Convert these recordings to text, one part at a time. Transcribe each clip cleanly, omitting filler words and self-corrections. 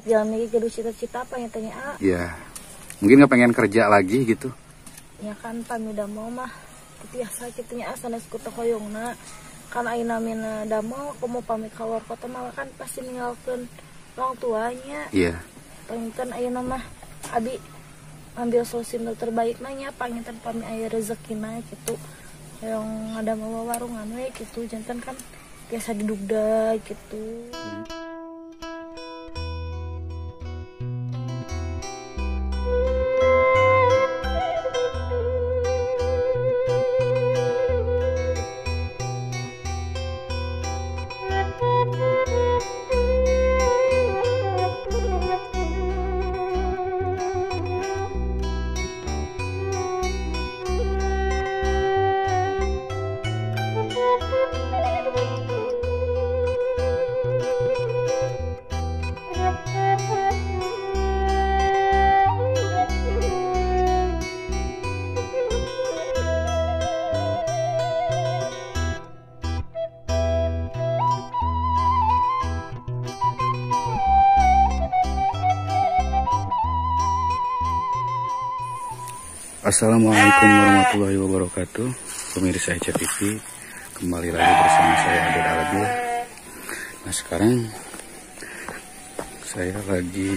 Jalan lagi ke cita-cita apa ya tanya A? Ya, mungkin nggak pengen kerja lagi gitu. Ya kan pami udah mau mah. Biasa kitanya asana skuta hoyongna. Kan ayeuna mina da mau aku mau pamit keluar kota malah kan pasti ninggalkeun orang tuanya. Iya. Panginten ayeuna mah abi ambil solusi nu terbaik nanya panginten pami aya rezekina gitu. Yang ada mau warungan we gitu jantan kan biasa didugda gitu. Assalamualaikum warahmatullahi wabarakatuh. Pemirsa ECA TV, kembali lagi bersama saya Abed Alabil. Nah sekarang saya lagi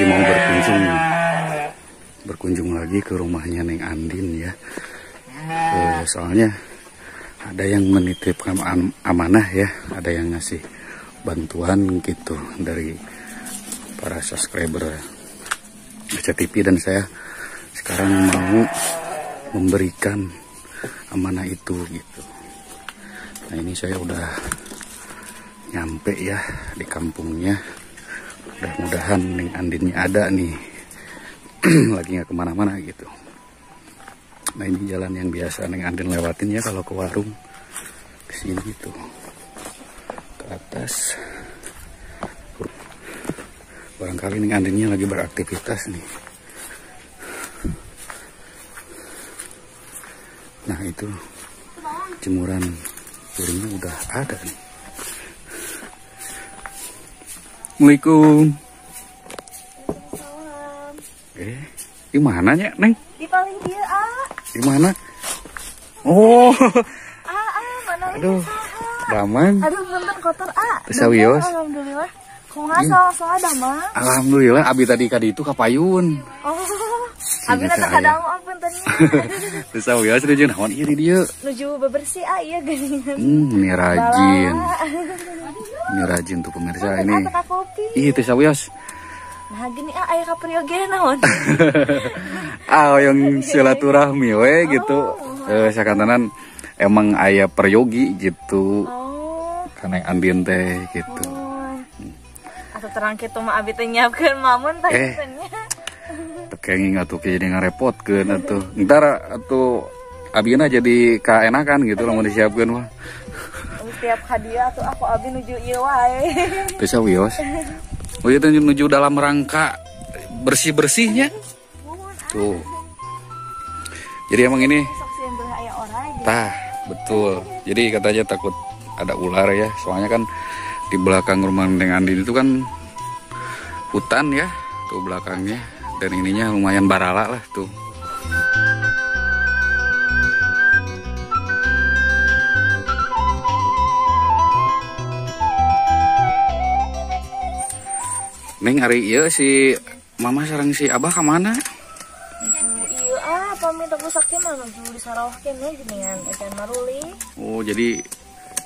mau berkunjung lagi ke rumahnya Neng Andin ya. Soalnya ada yang menitipkan amanah ya, ada yang ngasih bantuan gitu dari para subscriber ECA TV, dan saya sekarang mau memberikan amanah itu gitu. Nah ini saya udah nyampe ya di kampungnya. Mudah-mudahan Neng Andinnya ada nih. Lagi nggak kemana-mana gitu. Nah ini jalan yang biasa Neng Andin lewatin ya kalau ke warung, ke sini gitu, ke atas. Barangkali Neng Andinnya lagi beraktivitas nih. Nah itu jemuran piringnya udah ada nih. Assalamualaikum. Di mana ya Neng? Di paling dia A. Di mana? Oh. Mana? Aduh. Damang. Aduh bener kotor A. Tesawios. Alhamdulillah. Kok nggak soal damang? Alhamdulillah abi tadi kadi itu kapayun. Oh. Abi tadi kadang apa tadi? Tesawios nuju naon ieu di dieu? Nuju bebersih A iya geuningan. Ini rajin. Ini rajin tuh pemirsa ini. Iya tesawios. Nah gini aya kapriyo ge naon? Yang silaturahmi we gitu. Sakantanan emang aya peryogi gitu. Karena Andin teh gitu. Atau terang kitu mah abi teh nyiapkeun mamun teh nya. Tekenging atuh jadi ngarepotkeun atuh. Entar atuh abina jadi kaenakan gitu lamun disiapkeun mah. Setiap hadiah tuh aku abi nuju ieu wae. Bisa wios. Oh itu menuju dalam rangka bersih-bersihnya. Tuh. Jadi emang ini tah, betul. Jadi katanya takut ada ular ya. Soalnya kan di belakang rumah Neng Andin itu kan hutan ya. Tuh belakangnya. Dan ininya lumayan barala lah tuh. Neng hari iya si mama sareng si abah kemana? Iya pamit aku sakit mah nuju di Sarawakkeun we geuningan ecan maruli. Oh jadi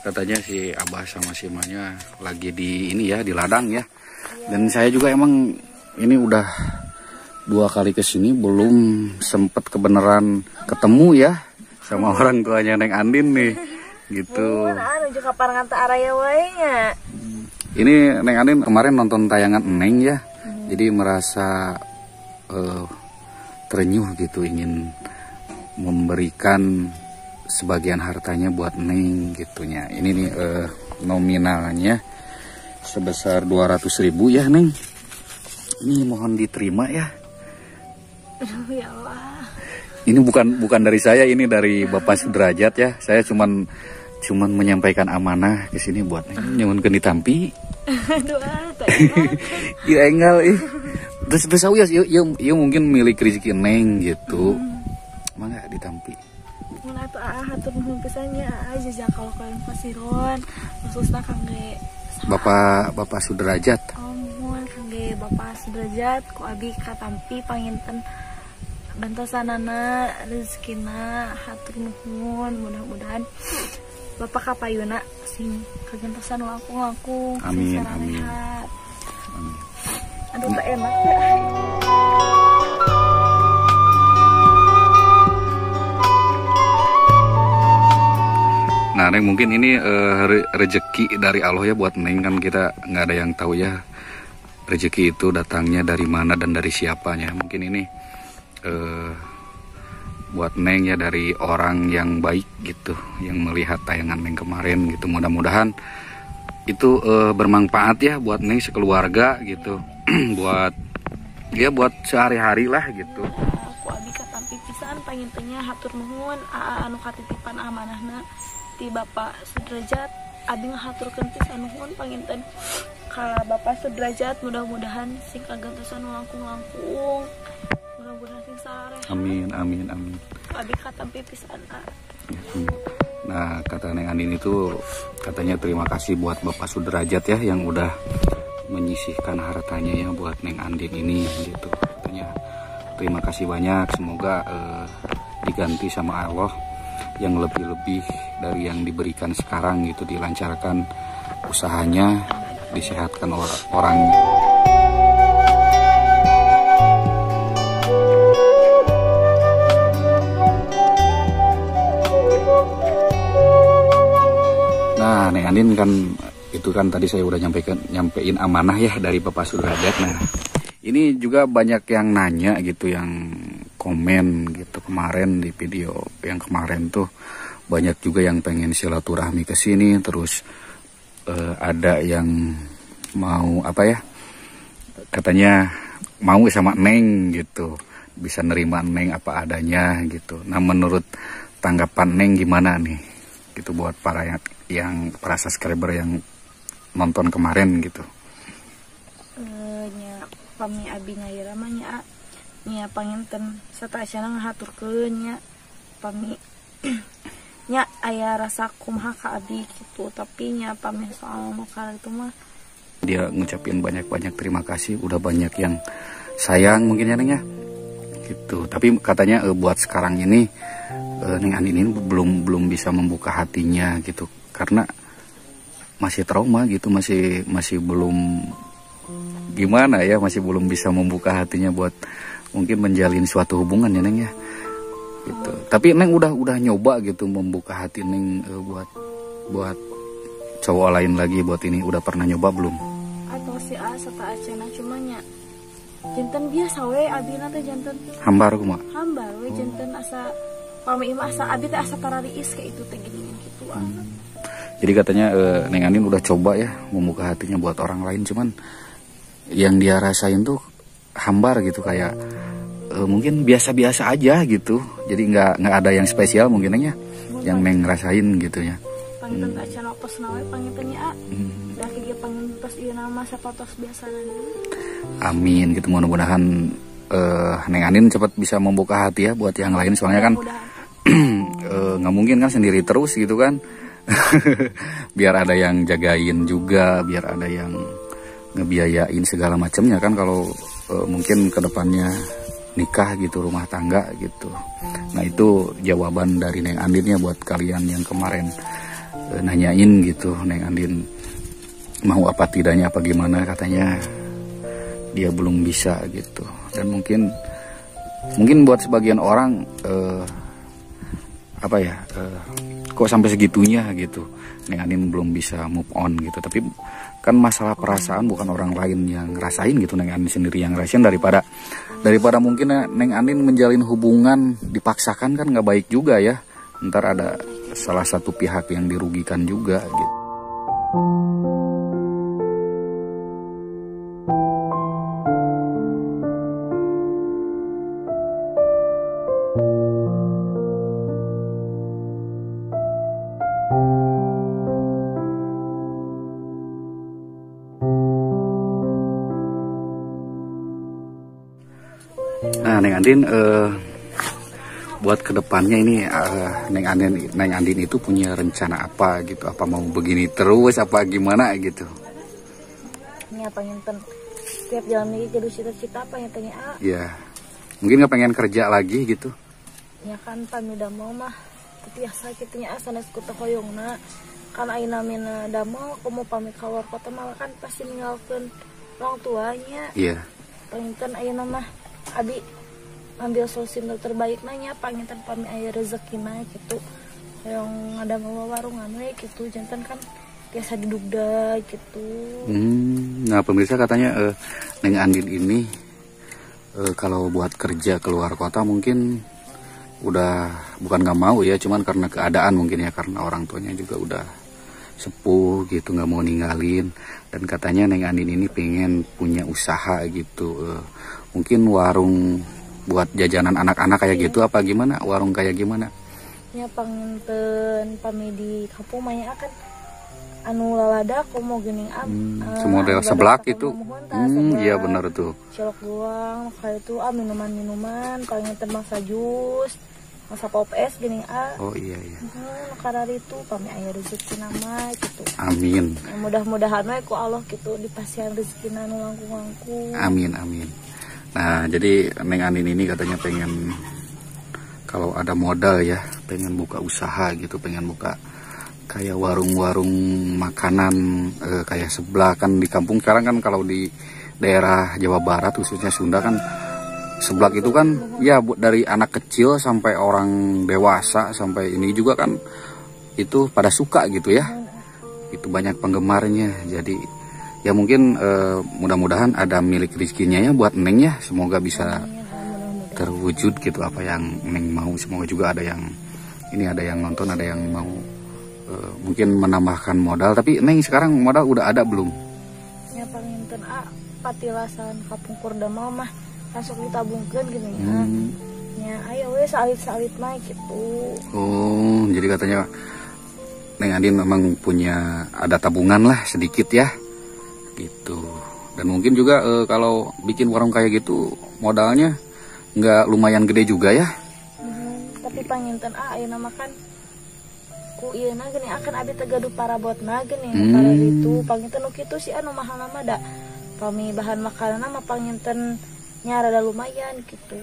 katanya si abah sama si mamanya lagi di ini ya, di ladang ya. Iya. Dan saya juga emang ini udah 2 kali kesini belum sempet kebenaran ketemu ya sama orang tuanya Neng Andin nih gitu. Nuju ka parangan teu araya wae nya. Ini Neng Andin kemarin nonton tayangan Neng ya, jadi merasa terenyuh gitu, ingin memberikan sebagian hartanya buat Neng gitunya. Ini nih nominalnya sebesar 200.000 ya Neng. Ini mohon diterima ya. Aduh ya Allah. Ini bukan dari saya, ini dari Bapak Sudrajat ya. Saya cuman cuman menyampaikan amanah ke sini buat neng nyuwun ditampi. Doa tak enak. Ya enggak terus ya mungkin milik rezeki neng gitu. Mangga ditampi. Mun atuh hatur nuhun pisannya aja kalau kalian pasiron khususna kangge Bapak Sudrajat. mun kangge Bapak Sudrajat ku abi katampi panginten bantosanana rezekina hatur nuhun mudah-mudahan Bapak kapayuna sing kagentosan langkung Amin, secara amin. rehat. Amin. Aduh tak enak ya. Nah, Neng mungkin ini rezeki dari Allah ya buat Neng, kan kita nggak ada yang tahu ya rezeki itu datangnya dari mana dan dari siapanya. Mungkin ini buat Neng ya dari orang yang baik gitu, yang melihat tayangan Neng kemarin gitu. Mudah-mudahan itu bermanfaat ya buat Neng sekeluarga gitu, buat sehari-hari lah gitu. Aku abi katampi pisan pangintennya hatur nuhun anu katitipan amanahna ti Bapak Sudrajat. Abi ngahaturkeun pisan nuhun panginten ka Bapak Sudrajat, mudah-mudahan sing kagantosan langkung-langkung, mudah-mudahan sing sarare. Amin. Abi katampi pisan. Nah, kata Neng Andin itu katanya terima kasih buat Bapak Sudrajat ya yang udah menyisihkan hartanya ya buat Neng Andin ini gitu. Katanya terima kasih banyak, semoga diganti sama Allah yang lebih-lebih dari yang diberikan sekarang gitu, dilancarkan usahanya, disehatkan orangnya. Nah, Neng Andin kan itu kan tadi saya udah nyampein amanah ya dari Bapak Sudrajat. Nah, ini juga banyak yang nanya gitu, yang komen gitu kemarin di video yang kemarin tuh banyak juga yang pengen silaturahmi ke sini, terus ada yang mau apa ya? Katanya mau sama Neng gitu, bisa nerima Neng apa adanya gitu. Nah, menurut tanggapan Neng gimana nih? Gitu buat para subscriber yang nonton kemarin gitu. Nya pami abi ngaira mah nya panginten satasana ngahaturkeun nya pami nya aya rasa kumaha ka abi gitu, tapi nya pami soal nukar itu mah Dia ngucapin banyak-banyak terima kasih, udah banyak yang sayang mungkin ya Neng ya gitu. Tapi katanya buat sekarang ini Neng Andin ini belum bisa membuka hatinya gitu, karena masih trauma gitu, masih belum gimana ya, masih belum bisa membuka hatinya buat mungkin menjalin suatu hubungan ya Neng ya gitu. Tapi Neng udah nyoba gitu membuka hati Neng buat cowok lain lagi, buat ini udah pernah nyoba belum? atau si A serta acena cuma nya janten biasa we abi teh janten Hambar kumaha? hambar we janten asa pami imah asa abi teh asa tarariis kayak itu teh gini gitu. Jadi katanya Neng Andin udah coba ya membuka hatinya buat orang lain, cuman yang dia rasain tuh hambar gitu, kayak mungkin biasa-biasa aja gitu. Jadi nggak ada yang spesial mungkin ya yang Neng rasain gitu ya. Panginten acana pos nawe pangintennya dah kieu panginten ieu nama sapatos biasa nanti. Amin gitu, mudah-mudahan Neng Andin cepat bisa membuka hati ya buat yang lain, soalnya kan nggak mungkin kan sendiri terus gitu kan. Biar ada yang jagain juga, biar ada yang ngebiayain segala macamnya kan, kalau mungkin kedepannya nikah gitu, rumah tangga gitu. Nah, itu jawaban dari Neng Andin ya buat kalian yang kemarin nanyain gitu, Neng Andin mau apa tidaknya apa gimana, katanya dia belum bisa gitu. Dan mungkin buat sebagian orang kok sampai segitunya gitu, Neng Andin belum bisa move on gitu. Tapi kan masalah perasaan bukan orang lain yang ngerasain gitu, Neng Andin sendiri yang ngerasain. Daripada mungkin Neng Andin menjalin hubungan dipaksakan kan nggak baik juga ya, ntar ada salah satu pihak yang dirugikan juga gitu. Nah, Neng Andin, buat kedepannya ini Neng Andin itu punya rencana apa gitu? Apa mau begini terus? Apa gimana gitu? Ini apa yang tiap jalan lagi jadi cita-cita apa yang tanya Ya, mungkin nggak pengen kerja lagi gitu? Ya kan pami udah mau mah, tapi asa kitanya asana sekuta hoyongna. Kan ayeuna mina da mau aku mau pamit keluar kota malah kan pasti ninggalkeun orang tuanya. Iya. Panginten ayeuna mah abi ambil solusi terbaik nanya panginten pami aya rezekina gitu. Yang ada mau warungan we gitu jantan kan biasa didugda gitu. Nah, pemirsa katanya Neng Andin ini kalau buat kerja keluar kota mungkin udah bukan nggak mau ya, cuman karena keadaan mungkin ya, karena orang tuanya juga udah sepuh gitu, nggak mau ninggalin. Dan katanya Neng Andin ini pengen punya usaha gitu, mungkin warung buat jajanan anak-anak kayak gitu apa gimana, warung kayak gimana ya? Panginten pami di kampung maya akan anu lalada komo geuning semodel seblak itu. Iya bener tuh, cilok doang kayak itu minuman-minuman panginten masa jus masa pop es geuning oh iya karena itu pami aya rezeki nama gitu. Amin. Ya, mudah-mudahan we ku Allah gitu dipasihan rezekina nu langkung-langkung. Amin amin. Nah, jadi Neng Andin ini katanya pengen kalau ada modal ya, pengen buka usaha gitu, pengen buka kayak warung-warung makanan kayak sebelah kan di kampung sekarang kan, kalau di daerah Jawa Barat khususnya Sunda kan seblak itu kan ya dari anak kecil sampai orang dewasa sampai ini juga kan itu pada suka gitu ya, itu banyak penggemarnya. Jadi ya mungkin mudah-mudahan ada milik rezekinya ya buat Neng ya, semoga bisa terwujud gitu apa yang Neng mau. Semoga juga ada yang ini, ada yang nonton, ada yang mau mungkin menambahkan modal. Tapi Neng sekarang modal udah ada belum? Ya panginten patilasan kapung Kurdama mah langsung ditabungkeun gini ya. Ya ayo we salit-salit mah gitu. Oh, jadi katanya Neng Andin memang punya ada tabungan lah sedikit ya. Gitu. Dan mungkin juga kalau bikin warung kayak gitu modalnya nggak lumayan gede juga ya. Tapi panginten ayeuna mah kan ku ieu na geuning akan abi tegaduh parabotna geuning para itu panginten nu kitu si anu mahal nama da pami bahan makanan mah panginten nya rada lumayan gitu.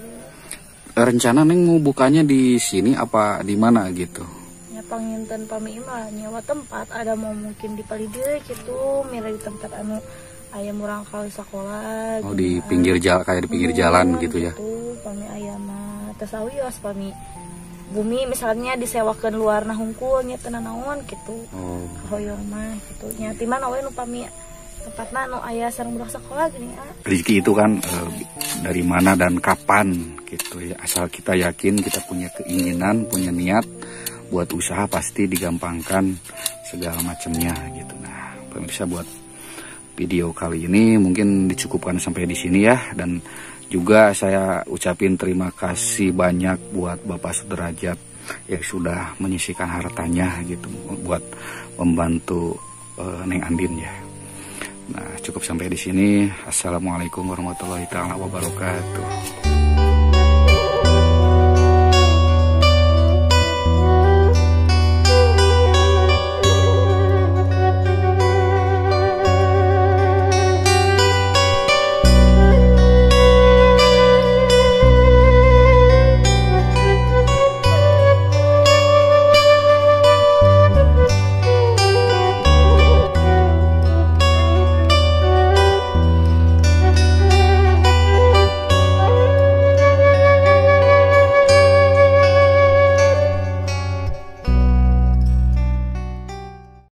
Rencana Neng mau bukanya di sini apa di mana gitu? Ya panginten pami mah nyewa tempat, ada mau mungkin di Palideu gitu, mira di tempat anu aya murang kali sekolah. Oh, di pinggir jalan kayak di pinggir jalan gitu ya. Gitu, pami aya mah tasawios pami bumi misalnya disewakeun luar nah hungkul nya teu naon gitu. Oh. Hoyong mah gitu nya ti mana we nu pami tempatna nu aya sareng budak sekolah gini ya. Rezeki itu kan dari mana dan kapan gitu ya. Asal kita yakin, kita punya keinginan, punya niat buat usaha pasti digampangkan segala macamnya gitu. Nah, pemirsa buat video kali ini mungkin dicukupkan sampai di sini ya, dan juga saya ucapin terima kasih banyak buat Bapak Sudrajat yang sudah menyisihkan hartanya gitu buat membantu Neng Andin ya. Nah, cukup sampai di sini. Assalamualaikum warahmatullahi wabarakatuh.